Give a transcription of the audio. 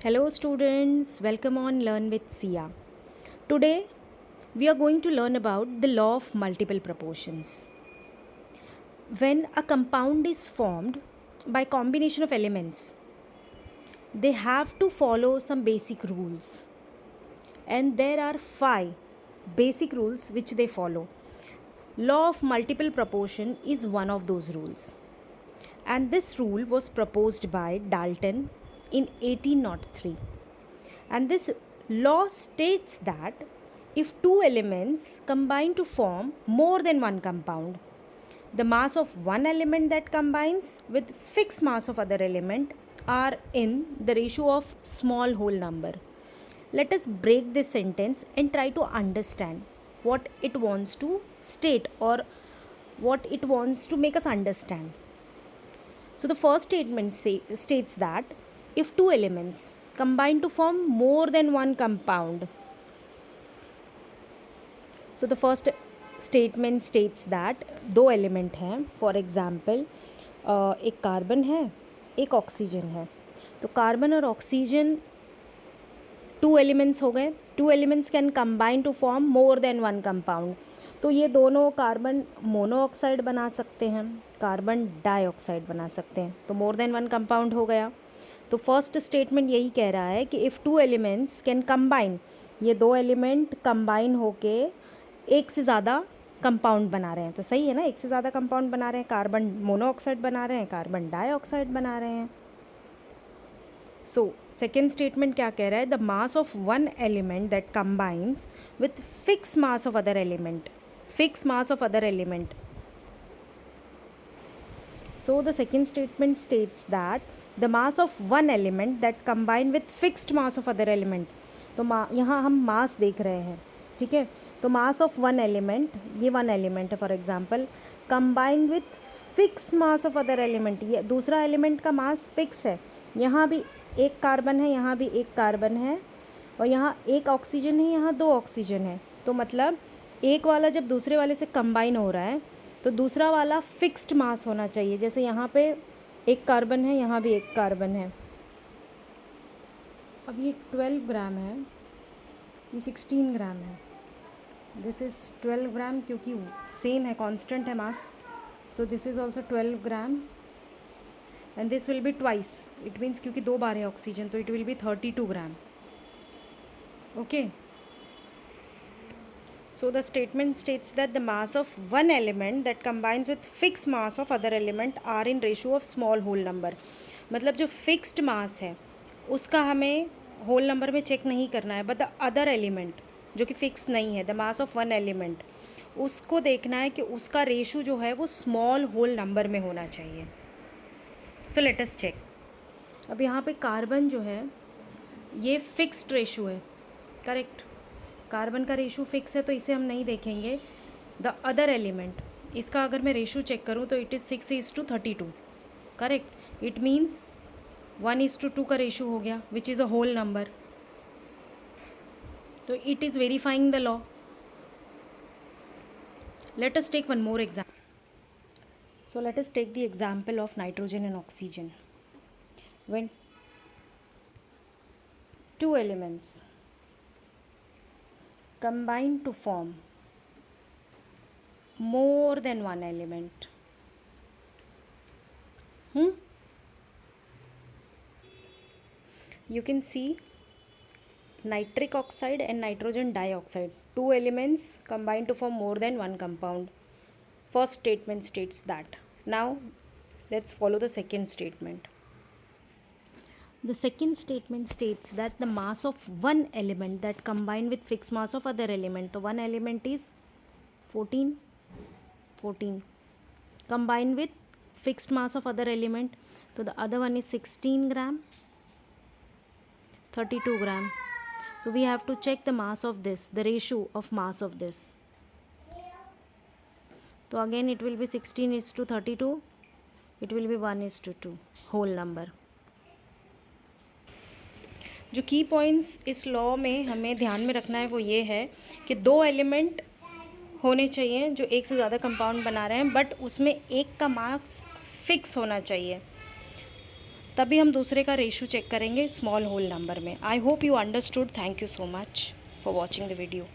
Hello students, welcome on Learn with Sia. Today we are going to learn about the law of multiple proportions. When a compound is formed by combination of elements, they have to follow some basic rules. And there are 5 basic rules which they follow. Law of multiple proportion is one of those rules. And this rule was proposed by Dalton in 1803. And this law states that if two elements combine to form more than one compound, the mass of one element that combines with fixed mass of other element are in the ratio of small whole number. Let us break this sentence and try to understand what it wants to state or what it wants to make us understand. So the first statement states that if two elements combine to form more than one compound, so the first statement states that दो element हैं, for example एक carbon है एक oxygen है, तो carbon और oxygen to elements हो गए. Two elements can combine to form more than one compound. तो ये दोनों कार्बन मोनोऑक्साइड बना सकते हैं, कार्बन डाइऑक्साइड बना सकते हैं, तो मोर देन वन कंपाउंड हो गया. तो फर्स्ट स्टेटमेंट यही कह रहा है कि if two elements can combine, ये दो एलिमेंट कंबाइन होके एक से ज़्यादा कंपाउंड बना रहे हैं, तो सही है ना, एक से ज़्यादा कंपाउंड बना रहे हैं, कार्बन मोनोऑक्साइड बना रहे हैं, कार्बन डाइऑक्साइड बना रहे हैं. सो सेकेंड स्टेटमेंट क्या कह रहा है, the mass of one element that combines with fix mass of other element, fix mass of other element. So the second statement states that the mass of one element that combine with fixed mass of other element. तो यहाँ हम मास देख रहे हैं, ठीक है. तो mass of one element, ये वन एलिमेंट है for example, combine with fix mass of other element, ये दूसरा एलिमेंट का मास फिक्स है. यहाँ भी एक कार्बन है, यहाँ भी एक कार्बन है, और यहाँ एक ऑक्सीजन है, यहाँ दो ऑक्सीजन है. तो मतलब एक वाला जब दूसरे वाले से कंबाइन हो रहा है तो दूसरा वाला फिक्स्ड मास होना चाहिए. जैसे यहाँ पे एक कार्बन है, यहाँ भी एक कार्बन है. अब ये 12 ग्राम है, ये 16 ग्राम है. दिस इज़ 12 ग्राम क्योंकि सेम है, कांस्टेंट है mass. So this is also 12 gram and this will be twice. It means क्योंकि दो बार है ऑक्सीजन, तो it will be 32 gram. Okay. So the statement states that the mass of one element that combines with fixed mass of other element are in ratio of small whole number. मतलब जो fixed mass है उसका हमें whole number में check नहीं करना है, but the other element जो कि fixed नहीं है, the mass of one element, उसको देखना है कि उसका रेशो जो है वो small whole number में होना चाहिए. So let us check. अब यहाँ पे कार्बन जो है ये फिक्स्ड रेशो है, करेक्ट. कार्बन का रेशो फिक्स है तो इसे हम नहीं देखेंगे. द अदर एलिमेंट, इसका अगर मैं रेशो चेक करूँ तो it is 6:32, correct. It means 1:2 का रेशो हो गया, which is a whole number. तो it is verifying the law. Let us take one more example. So let us take the example of nitrogen and oxygen. When two elements combine to form more than one element. You can see nitric oxide and nitrogen dioxide, two elements combine to form more than one compound. First statement states that. Now let's follow the second statement. The second statement states that the mass of one element that combine with fixed mass of other element. So one element is 14 combined with fixed mass of other element. So the other one is 16 gram, 32 gram. So we have to check the mass of this, the ratio of mass of this. So again it will be 16:32. It will be 1:2 whole number. जो की points इस law में हमें ध्यान में रखना है वो ये है कि दो एलिमेंट होने चाहिए जो एक से ज़्यादा कंपाउंड बना रहे हैं, बट उसमें एक का मास फिक्स होना चाहिए. तभी हम दूसरे का रेशो चेक करेंगे स्मॉल होल नंबर में। I hope you understood. Thank you so much for watching the video.